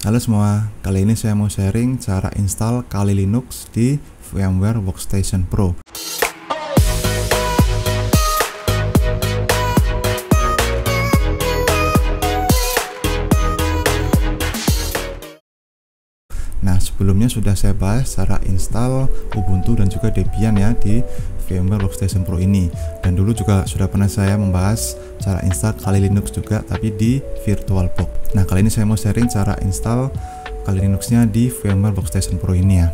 Halo semua, kali ini saya mau sharing cara install Kali Linux di VMware Workstation Pro. Nah, sebelumnya sudah saya bahas cara install Ubuntu dan juga Debian ya di VMware Workstation Pro ini. Dan dulu juga sudah pernah saya membahas cara install Kali Linux juga, tapi di VirtualBox. Nah, kali ini saya mau sharing cara install Kali Linuxnya di VMware Workstation Pro ini ya.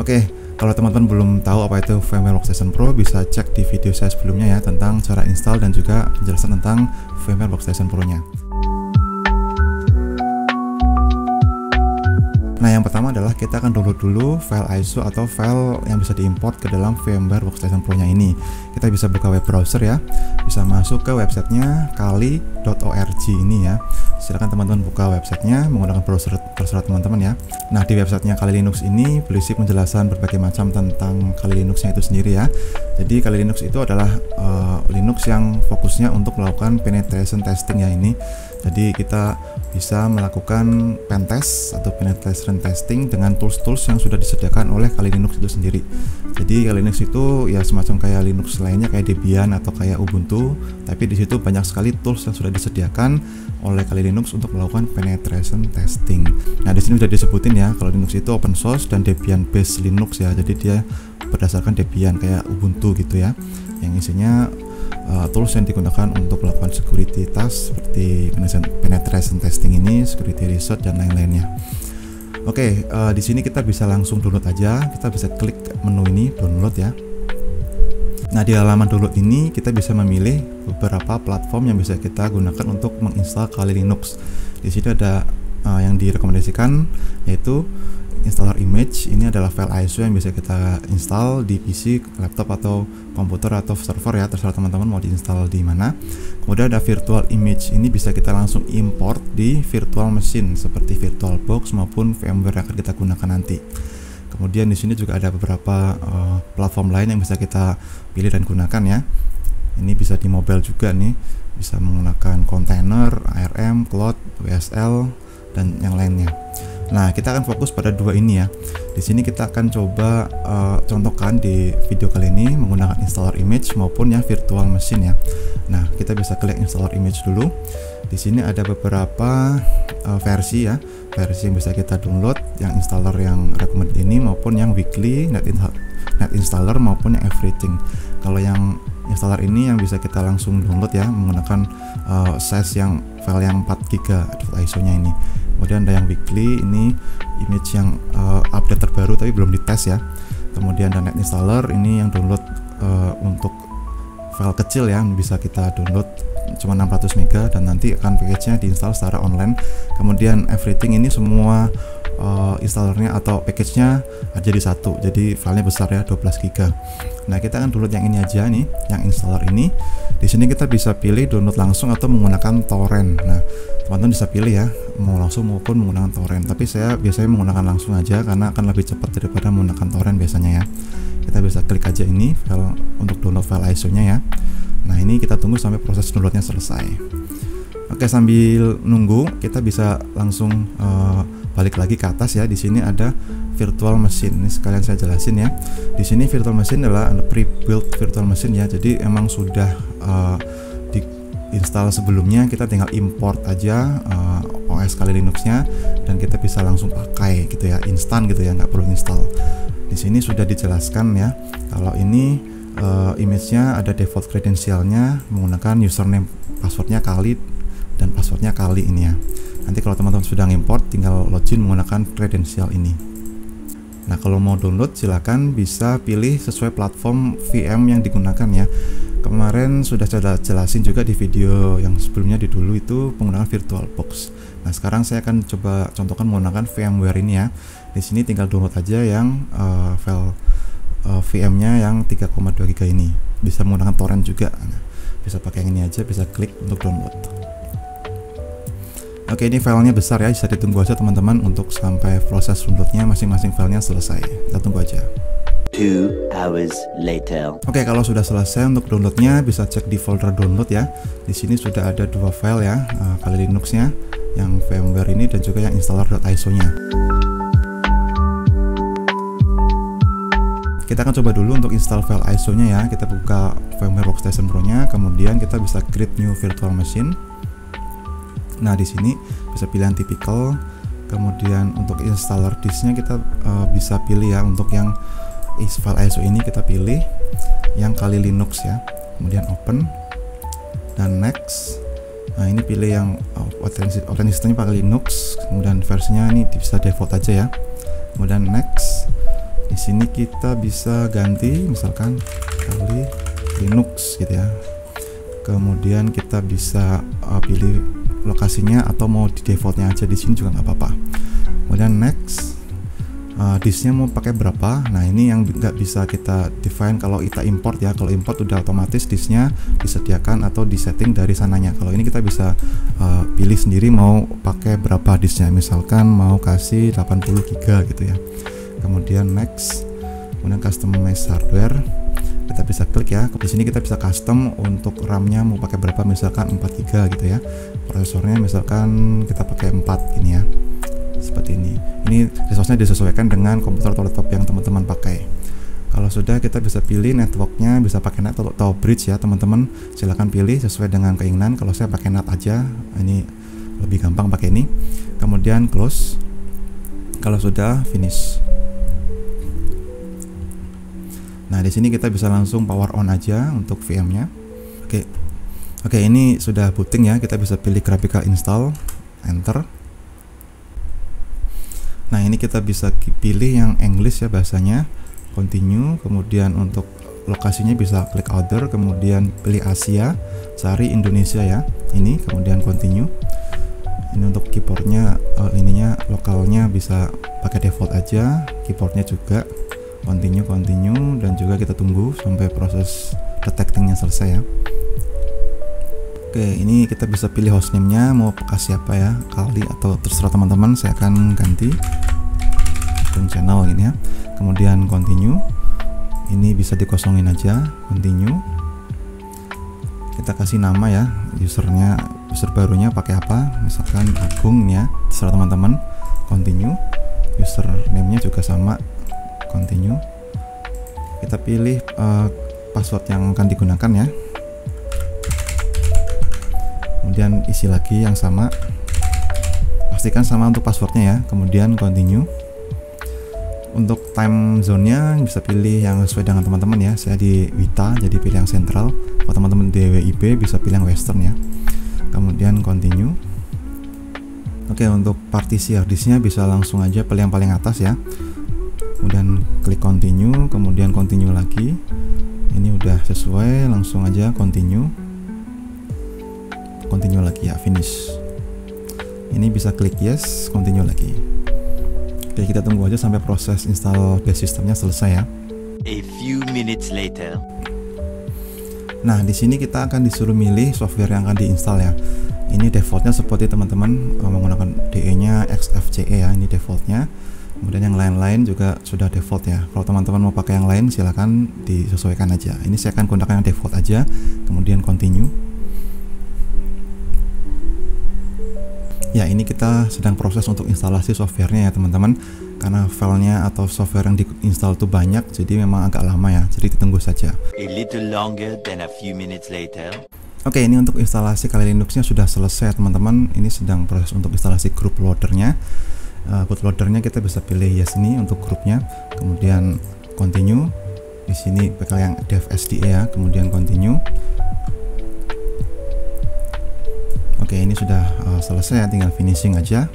Oke, kalau teman-teman belum tahu apa itu VMware Workstation Pro, bisa cek di video saya sebelumnya ya tentang cara install dan juga penjelasan tentang VMware Workstation Pro-nya. Nah, yang pertama adalah kita akan download dulu file ISO atau file yang bisa diimport ke dalam VMware Workstation Pro-nya ini. Kita bisa buka web browser ya, bisa masuk ke websitenya kali.org ini ya. Silakan teman-teman buka websitenya menggunakan browser terserah teman-teman ya. Nah, di websitenya Kali Linux ini berisi penjelasan berbagai macam tentang Kali Linuxnya itu sendiri ya. Jadi Kali Linux itu adalah Linux yang fokusnya untuk melakukan penetration testing ya ini. Jadi kita bisa melakukan pentest atau penetration testing dengan tools-tools yang sudah disediakan oleh Kali Linux itu sendiri. Jadi Kali Linux itu ya semacam kayak Linux lainnya kayak Debian atau kayak Ubuntu, tapi di situ banyak sekali tools yang sudah disediakan oleh Kali Linux untuk melakukan penetration testing. Nah, di sini sudah disebutin ya kalau Linux itu open source dan Debian based Linux ya. Jadi dia berdasarkan Debian kayak Ubuntu gitu ya, yang isinya tools yang digunakan untuk melakukan security task seperti penetration testing ini, security research dan lain-lainnya. Oke, di sini kita bisa langsung download aja. Kita bisa klik menu ini download ya. Nah, di halaman download ini kita bisa memilih beberapa platform yang bisa kita gunakan untuk menginstal Kali Linux. Di sini ada yang direkomendasikan yaitu installer image. Ini adalah file ISO yang bisa kita install di PC, laptop atau komputer atau server ya, terserah teman-teman mau diinstal di mana. Kemudian ada virtual image, ini bisa kita langsung import di virtual machine seperti VirtualBox maupun VMware yang akan kita gunakan nanti. Kemudian di sini juga ada beberapa platform lain yang bisa kita pilih dan gunakan ya. Ini bisa di mobile juga nih, bisa menggunakan container, ARM, cloud, WSL dan yang lainnya. Nah, kita akan fokus pada dua ini ya. Di sini kita akan coba contohkan di video kali ini menggunakan installer image maupun yang virtual machine ya. Nah, kita bisa klik installer image dulu. Di sini ada beberapa versi ya, versi yang bisa kita download, yang installer yang recommended ini maupun yang weekly, net installer maupun yang everything. Kalau yang installer ini yang bisa kita langsung download ya menggunakan size yang file yang 4 GB ISO-nya ini. Kemudian ada yang weekly, ini image yang update terbaru tapi belum dites ya. Kemudian ada net installer, ini yang download untuk file kecil ya, bisa kita download cuma 600 MB dan nanti akan package-nya diinstal secara online. Kemudian everything ini semua installernya atau package-nya ada di satu, jadi filenya besar ya, 12 GB. Nah, kita akan download yang ini aja nih, yang installer ini. Di sini kita bisa pilih download langsung atau menggunakan torrent. Nah, teman-teman bisa pilih ya, mau langsung maupun menggunakan torrent. Tapi saya biasanya menggunakan langsung aja karena akan lebih cepat daripada menggunakan torrent biasanya ya. Kita bisa klik aja ini file untuk download file ISO-nya ya. Nah, ini kita tunggu sampai proses downloadnya selesai. Oke, sambil nunggu kita bisa langsung balik lagi ke atas ya. Di sini ada virtual machine. Ini sekalian saya jelasin ya. Di sini virtual machine adalah pre-built virtual machine ya. Jadi emang sudah diinstal sebelumnya, kita tinggal import aja OS Kali Linuxnya dan kita bisa langsung pakai gitu ya, instan gitu ya, nggak perlu install. Di sini sudah dijelaskan ya, kalau ini image-nya ada default credentialnya menggunakan username passwordnya Kali dan passwordnya Kali ini ya. Nanti kalau teman-teman sudah ngimport tinggal login menggunakan kredensial ini. Nah, kalau mau download silakan bisa pilih sesuai platform VM yang digunakan ya. Kemarin sudah saya jelasin juga di video yang sebelumnya, di dulu itu penggunaan VirtualBox. Nah, sekarang saya akan coba contohkan menggunakan VMware ini ya. Di sini tinggal download aja yang file VM-nya yang 3,2 GB ini. Bisa menggunakan torrent juga. Nah, bisa pakai yang ini aja, bisa klik untuk download. Oke, ini filenya besar ya, bisa ditunggu aja teman-teman untuk sampai proses downloadnya masing-masing filenya selesai. Kita tunggu aja. 2 hours later. Oke, kalau sudah selesai untuk downloadnya bisa cek di folder download ya. Di sini sudah ada 2 file ya, Kali Linuxnya, yang firmware ini dan juga yang installer.iso-nya. Kita akan coba dulu untuk install file ISO-nya ya. Kita buka firmware Workstation Pro-nya, kemudian kita bisa create new virtual machine. Nah, di sini bisa pilihan typical. Kemudian untuk installer disknya kita bisa pilih ya. Untuk yang file ISO ini kita pilih yang Kali Linux ya. Kemudian open dan next. Nah, ini pilih yang operating systemnya pakai Linux. Kemudian versinya ini bisa default aja ya. Kemudian next. Di sini kita bisa ganti misalkan Kali Linux gitu ya. Kemudian kita bisa pilih lokasinya atau mau di defaultnya aja di sini juga nggak apa-apa. Kemudian next, disknya mau pakai berapa? Nah, ini yang nggak bisa kita define kalau kita import ya. Kalau import udah otomatis disknya disediakan atau disetting dari sananya. Kalau ini kita bisa pilih sendiri mau pakai berapa disknya. Misalkan mau kasih 80 GB gitu ya. Kemudian next, kemudian customize hardware, kita bisa klik ya. Di sini kita bisa custom untuk RAM-nya mau pakai berapa, misalkan 4 GB gitu ya. Prosesornya misalkan kita pakai 4 ini ya, seperti ini. Ini resource-nya disesuaikan dengan komputer atau laptop yang teman-teman pakai. Kalau sudah, kita bisa pilih networknya, bisa pakai NAT atau bridge ya teman-teman. Silahkan pilih sesuai dengan keinginan. Kalau saya pakai NAT aja, ini lebih gampang pakai ini. Kemudian close. Kalau sudah, finish. Nah, di sini kita bisa langsung power on aja untuk VM-nya. Oke, ini sudah booting ya. Kita bisa pilih graphical install, enter. Nah, ini kita bisa pilih yang English ya bahasanya, continue. Kemudian untuk lokasinya bisa klik other, kemudian pilih Asia, cari Indonesia ya. Ini kemudian continue. Ini untuk keyboardnya, ininya lokalnya bisa pakai default aja, keyboardnya juga continue, dan juga kita tunggu sampai proses detectingnya selesai ya. Oke, ini kita bisa pilih hostname-nya mau kasih apa ya, Kali atau terserah teman-teman. Saya akan ganti akun channel ini ya. Kemudian continue, ini bisa dikosongin aja, continue. Kita kasih nama ya, user barunya pakai apa, misalkan Agung ya, terserah teman-teman. Continue, username-nya juga sama, continue. Kita pilih password yang akan digunakan ya. Kemudian isi lagi yang sama, pastikan sama untuk passwordnya ya. Kemudian continue. Untuk time zone-nya bisa pilih yang sesuai dengan teman-teman ya. Saya di Wita, jadi pilih yang sentral. Kalau teman-teman di WIB bisa pilih yang western ya. Kemudian continue. Oke, untuk partisi harddisknya bisa langsung aja pilih yang paling atas ya. Kemudian klik continue, kemudian continue lagi. Ini udah sesuai, langsung aja continue lagi ya, finish. Ini bisa klik yes, continue lagi. Oke, kita tunggu aja sampai proses install base systemnya selesai ya. A few minutes later. Nah, di sini kita akan disuruh milih software yang akan diinstal ya. Ini defaultnya seperti teman-teman menggunakan DE-nya XFCE ya, ini defaultnya. Kemudian yang lain-lain juga sudah default ya. Kalau teman-teman mau pakai yang lain silahkan disesuaikan aja. Ini saya akan gunakan yang default aja. Kemudian continue. Ya, ini kita sedang proses untuk instalasi softwarenya ya teman-teman. Karena filenya atau software yang diinstal itu banyak, jadi memang agak lama ya. Jadi ditunggu saja. A little longer than a few minutes later. Oke, ini untuk instalasi Kali Linuxnya sudah selesai teman-teman. Ini sedang proses untuk instalasi group loadernya. Bootloadernya kita bisa pilih yes ini untuk grupnya, kemudian continue. Di sini pakai yang dev SDE ya, kemudian continue. Oke, ini sudah selesai ya, tinggal finishing aja.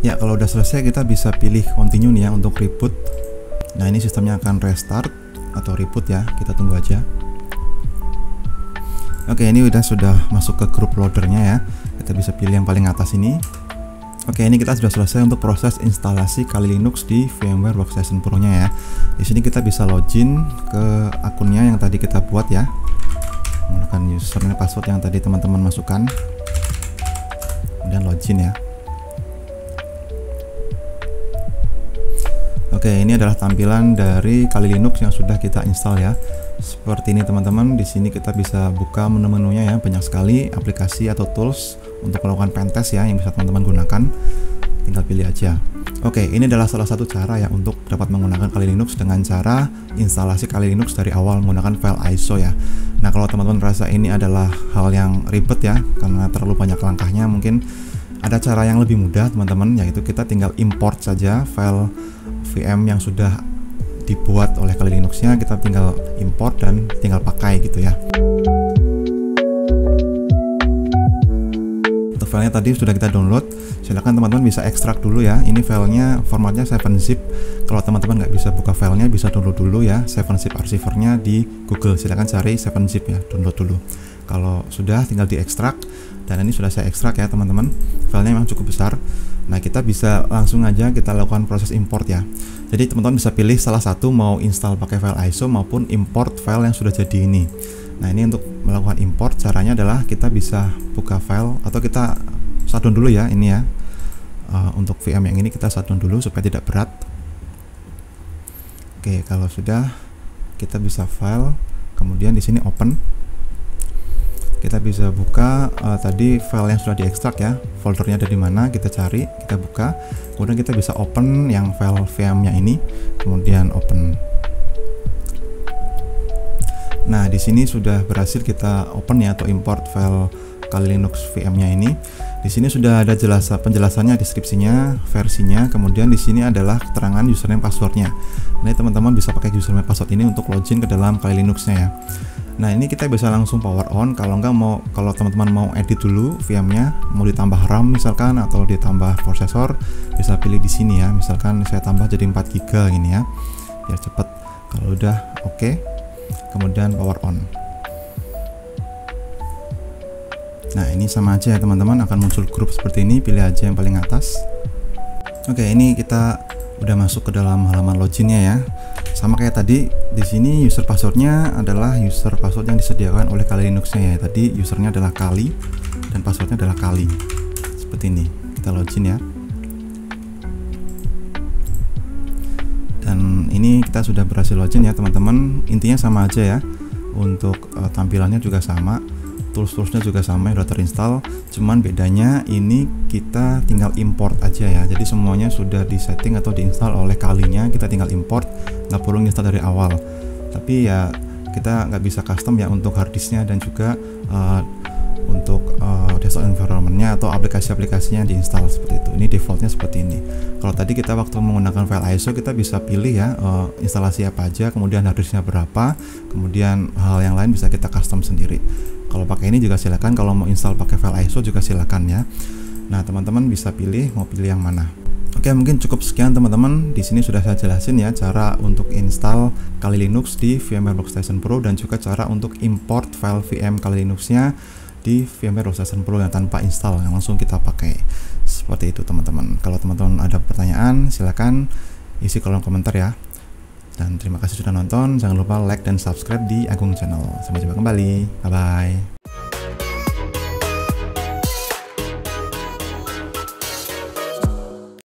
Ya, kalau udah selesai kita bisa pilih continue nih ya untuk reboot. Nah, ini sistemnya akan restart atau reboot ya, kita tunggu aja. Oke, ini sudah masuk ke group loadernya ya. Kita bisa pilih yang paling atas ini. Oke, ini kita sudah selesai untuk proses instalasi Kali Linux di VMware Workstation Pro-nya ya. Di sini kita bisa login ke akunnya yang tadi kita buat ya. Menggunakan username password yang tadi teman-teman masukkan. Kemudian login ya. Oke, ini adalah tampilan dari Kali Linux yang sudah kita install ya. Seperti ini teman-teman. Di sini kita bisa buka menu-menunya ya. Banyak sekali aplikasi atau tools untuk melakukan pentest ya yang bisa teman-teman gunakan. Tinggal pilih aja. Oke, ini adalah salah satu cara ya untuk dapat menggunakan Kali Linux dengan cara instalasi Kali Linux dari awal menggunakan file ISO ya. Nah, kalau teman-teman merasa ini adalah hal yang ribet ya karena terlalu banyak langkahnya, mungkin ada cara yang lebih mudah teman-teman, yaitu kita tinggal import saja file VM yang sudah dibuat oleh Kali Linuxnya, kita tinggal import dan tinggal pakai gitu ya. Untuk filenya tadi sudah kita download, silahkan teman-teman bisa ekstrak dulu ya. Ini filenya formatnya 7-zip. Kalau teman-teman nggak bisa buka filenya, bisa download dulu ya 7-zip receivernya di Google. Silahkan cari 7-zip ya, download dulu. Kalau sudah, tinggal diekstrak. Dan ini sudah saya ekstrak ya teman-teman. Filenya memang cukup besar. Nah, kita bisa langsung aja kita lakukan proses import ya. Jadi teman-teman bisa pilih salah satu, mau install pakai file ISO maupun import file yang sudah jadi ini. Nah, ini untuk melakukan import caranya adalah kita bisa buka file atau kita shutdown dulu ya ini ya. Untuk VM yang ini kita shutdown dulu supaya tidak berat. Oke, kalau sudah kita bisa file, kemudian di sini open. Kita bisa buka tadi file yang sudah diekstrak ya, foldernya ada di mana, kita cari, kita buka, kemudian kita bisa open yang file VM-nya ini, kemudian open. Nah, di sini sudah berhasil kita open ya atau import file Kali Linux VM-nya ini. Di sini sudah ada penjelasannya, deskripsinya, versinya, kemudian di sini adalah keterangan username passwordnya. Nah, teman-teman bisa pakai username password ini untuk login ke dalam Kali Linux-nya ya. Nah, ini kita bisa langsung power on. Kalau teman-teman mau edit dulu VM-nya, mau ditambah RAM misalkan atau ditambah prosesor, bisa pilih di sini ya. Misalkan saya tambah jadi 4 GB ini ya, biar cepet. Kalau udah oke, kemudian power on. Nah, ini sama aja ya teman-teman, akan muncul grup seperti ini. Pilih aja yang paling atas. Oke, ini kita udah masuk ke dalam halaman loginnya ya. Sama kayak tadi, di sini user passwordnya adalah user password yang disediakan oleh Kali Linuxnya ya. Tadi usernya adalah Kali dan passwordnya adalah Kali. Seperti ini. Kita login ya. Dan ini kita sudah berhasil login ya teman-teman. Intinya sama aja ya. Untuk tampilannya juga sama. Tools-toolsnya juga sama yang sudah terinstall, cuman bedanya ini kita tinggal import aja ya. Jadi semuanya sudah disetting atau diinstal oleh Kalinya, kita tinggal import, nggak perlu install dari awal. Tapi ya kita nggak bisa custom ya untuk harddisknya dan juga untuk desktop environment-nya atau aplikasi-aplikasinya diinstal seperti itu. Ini defaultnya seperti ini. Kalau tadi kita waktu menggunakan file ISO kita bisa pilih ya instalasi apa aja, kemudian harddisknya berapa, kemudian hal yang lain bisa kita custom sendiri. Kalau pakai ini juga silakan, kalau mau install pakai file ISO juga silakan ya. Nah, teman-teman bisa pilih mau pilih yang mana. Oke, mungkin cukup sekian teman-teman. Di sini sudah saya jelasin ya cara untuk install Kali Linux di VMware Workstation Pro dan juga cara untuk import file VM Kali Linuxnya di VMware Workstation Pro yang tanpa install, yang langsung kita pakai. Seperti itu teman-teman. Kalau teman-teman ada pertanyaan silakan isi kolom komentar ya. Dan terima kasih sudah nonton. Jangan lupa like dan subscribe di Agung Channel. Sampai jumpa kembali. Bye bye.